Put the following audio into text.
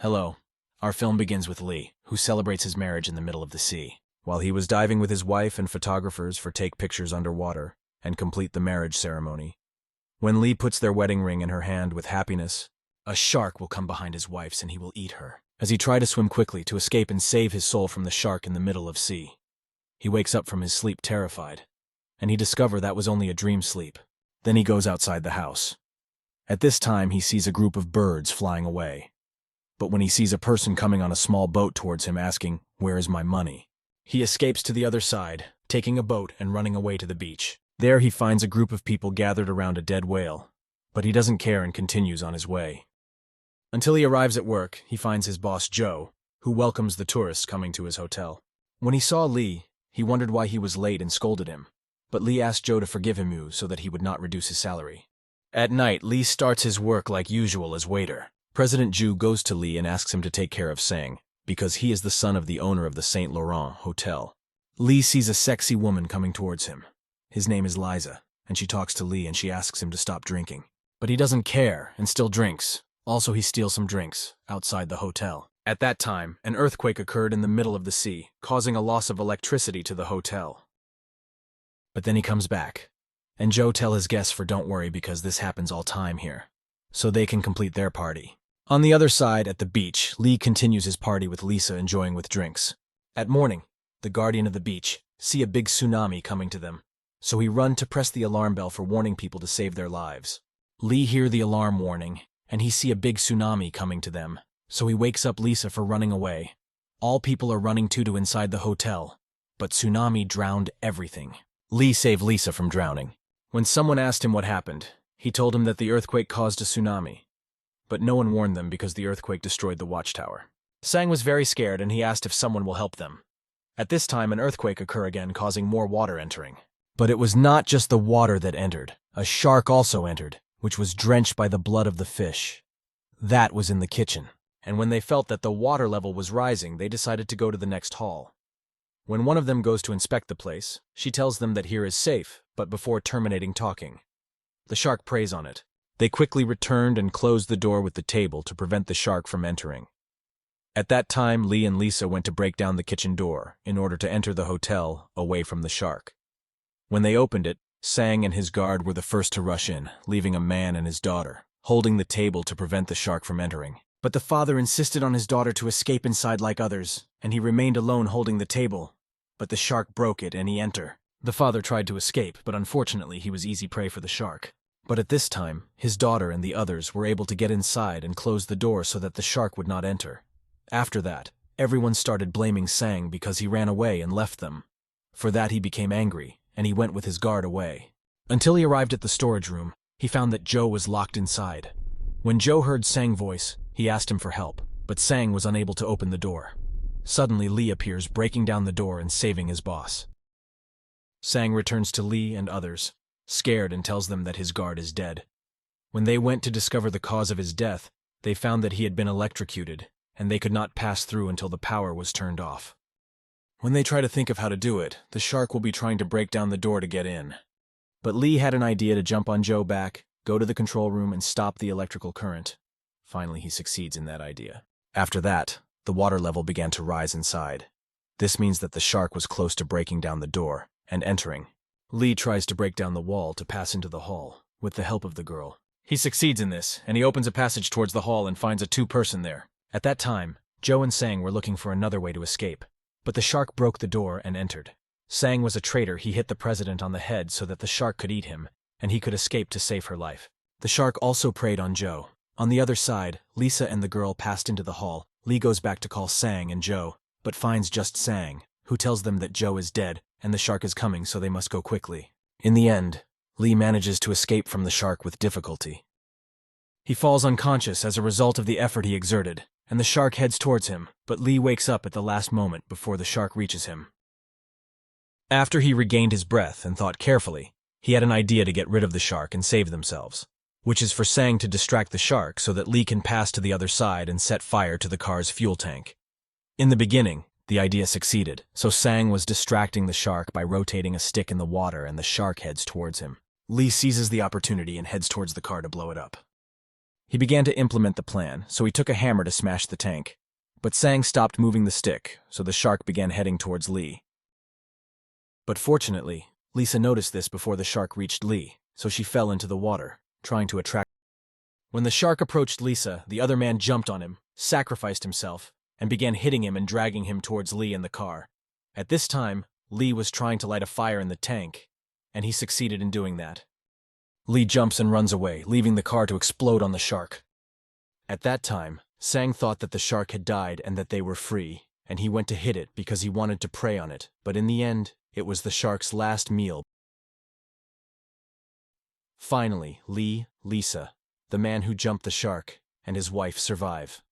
Hello. Our film begins with Lee, who celebrates his marriage in the middle of the sea, while he was diving with his wife and photographers for take pictures underwater and complete the marriage ceremony. When Lee puts their wedding ring in her hand with happiness, a shark will come behind his wife's and he will eat her, as he tried to swim quickly to escape and save his soul from the shark in the middle of sea. He wakes up from his sleep terrified, and he discovers that was only a dream sleep. Then he goes outside the house. At this time, he sees a group of birds flying away. But when he sees a person coming on a small boat towards him asking, "Where is my money?" he escapes to the other side, taking a boat and running away to the beach. There he finds a group of people gathered around a dead whale, but he doesn't care and continues on his way. Until he arrives at work, he finds his boss Joe, who welcomes the tourists coming to his hotel. When he saw Lee, he wondered why he was late and scolded him, but Lee asked Joe to forgive him so that he would not reduce his salary. At night, Lee starts his work like usual as waiter. President Ju goes to Lee and asks him to take care of Sang, because he is the son of the owner of the Saint Laurent Hotel. Lee sees a sexy woman coming towards him. His name is Liza, and she talks to Lee and she asks him to stop drinking. But he doesn't care and still drinks. Also, he steals some drinks outside the hotel. At that time, an earthquake occurred in the middle of the sea, causing a loss of electricity to the hotel. But then he comes back, and Joe tells his guests for don't worry because this happens all time here, so they can complete their party. On the other side, at the beach, Lee continues his party with Lisa enjoying with drinks. At morning, the guardian of the beach see a big tsunami coming to them, so he run to press the alarm bell for warning people to save their lives. Lee hear the alarm warning, and he see a big tsunami coming to them, so he wakes up Lisa for running away. All people are running to inside the hotel, but tsunami drowned everything. Lee saved Lisa from drowning. When someone asked him what happened, he told him that the earthquake caused a tsunami. But no one warned them because the earthquake destroyed the watchtower. Sang was very scared and he asked if someone will help them. At this time, an earthquake occurred again, causing more water entering. But it was not just the water that entered. A shark also entered, which was drenched by the blood of the fish. That was in the kitchen. And when they felt that the water level was rising, they decided to go to the next hall. When one of them goes to inspect the place, she tells them that here is safe, but before terminating talking, the shark preys on it. They quickly returned and closed the door with the table to prevent the shark from entering. At that time, Lee and Lisa went to break down the kitchen door in order to enter the hotel away from the shark. When they opened it, Sang and his guard were the first to rush in, leaving a man and his daughter, holding the table to prevent the shark from entering. But the father insisted on his daughter to escape inside like others, and he remained alone holding the table. But the shark broke it and he entered. The father tried to escape, but unfortunately he was easy prey for the shark. But at this time, his daughter and the others were able to get inside and close the door so that the shark would not enter. After that, everyone started blaming Sang because he ran away and left them. For that he became angry, and he went with his guard away. Until he arrived at the storage room, he found that Joe was locked inside. When Joe heard Sang's voice, he asked him for help, but Sang was unable to open the door. Suddenly, Lee appears, breaking down the door and saving his boss. Sang returns to Lee and others, scared, and tells them that his guard is dead. When they went to discover the cause of his death, they found that he had been electrocuted, and they could not pass through until the power was turned off. When they try to think of how to do it, the shark will be trying to break down the door to get in. But Lee had an idea to jump on Joe back, go to the control room, and stop the electrical current. Finally, he succeeds in that idea. After that, the water level began to rise inside. This means that the shark was close to breaking down the door and entering. Lee tries to break down the wall to pass into the hall, with the help of the girl. He succeeds in this, and he opens a passage towards the hall and finds a two-person there. At that time, Joe and Sang were looking for another way to escape, but the shark broke the door and entered. Sang was a traitor. He hit the president on the head so that the shark could eat him, and he could escape to save her life. The shark also preyed on Joe. On the other side, Lisa and the girl passed into the hall. Lee goes back to call Sang and Joe, but finds just Sang, who tells them that Joe is dead and the shark is coming, so they must go quickly. In the end, Lee manages to escape from the shark with difficulty. He falls unconscious as a result of the effort he exerted, and the shark heads towards him, but Lee wakes up at the last moment before the shark reaches him. After he regained his breath and thought carefully, he had an idea to get rid of the shark and save themselves, which is for Sang to distract the shark so that Lee can pass to the other side and set fire to the car's fuel tank. In the beginning, the idea succeeded, so Sang was distracting the shark by rotating a stick in the water, and the shark heads towards him. Lee seizes the opportunity and heads towards the car to blow it up. He began to implement the plan, so he took a hammer to smash the tank. But Sang stopped moving the stick, so the shark began heading towards Lee. But fortunately, Lisa noticed this before the shark reached Lee, so she fell into the water, trying to attract. When the shark approached Lisa, the other man jumped on him, sacrificed himself, and began hitting him and dragging him towards Lee in the car. At this time, Lee was trying to light a fire in the tank, and he succeeded in doing that. Lee jumps and runs away, leaving the car to explode on the shark. At that time, Sang thought that the shark had died and that they were free, and he went to hit it because he wanted to prey on it, but in the end, it was the shark's last meal. Finally, Lee, Lisa, the man who jumped the shark, and his wife survive.